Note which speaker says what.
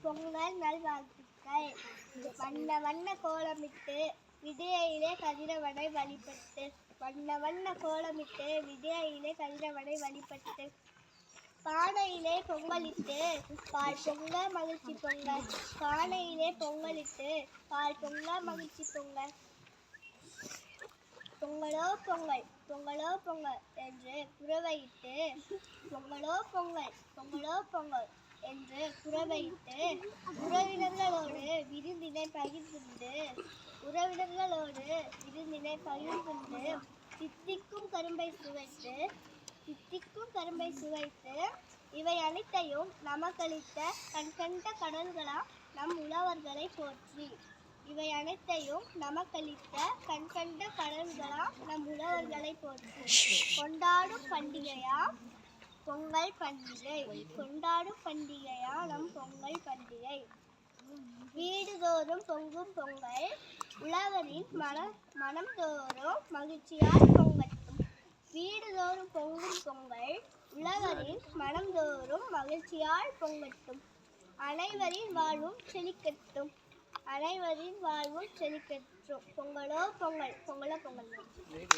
Speaker 1: பொங்கல் நல்வாழ்த்துக்கள். வண்ண வண்ண கோலமிட்டு விதியிலே கதிரவனை வழிபட்டு, வண்ண வண்ண கோலமிட்டு விதியிலே கதிரவனை வழிபட்டு, பானையிலே பொங்கலிட்டு பால் பொங்க மகிழ்ச்சி பொங்க, பானையிலே பொங்கலிட்டு பால் பொங்க மகிழ்ச்சி பொங்க. பொங்கலோ பொங்கல் பொங்கலோ பொங்கல் என்று குரவையிட்டு, பொங்கலோ பொங்கல் பொங்கலோ பொங்கல் என்று குரவையிட்டு, உறவினர்களோடு விருந்தினை பகிர்ந்து, உறவினர்களோடு விருந்தினை பகிர்ந்து, தித்திக்கும் கரும்பை சுவைத்து, தித்திக்கும் கரும்பை சுவைத்து, இவை அனைத்தையும் நமக்களித்த கண்கண்ட கடல்களா நம் உழவர்களை போற்றி, இவை அனைத்தையும் நமக்களித்த கண்கண்ட கடல்களா நம் உழவர்களை போற்றி. கொண்டாடும் பண்டிகையா பொங்கல் பண்டிகை, கொண்டாடும் பண்டிகையா நம் பொங்கல் பண்டிகை. வீடுதோறும் பொங்கும் பொங்கல் உழவரின் மனம் தோறும் மகிழ்ச்சியால் பொங்கட்டும். வீடுதோறும் பொங்கும் பொங்கல் உழவரின் மனம் தோறும் மகிழ்ச்சியால் பொங்கட்டும். அனைவரின் வாழ்வும் செழிக்கட்டும், அனைவரின் வாழ்வும் செழிக்கட்டும். பொங்கலோ பொங்கல் பொங்கலோ பொங்கல்.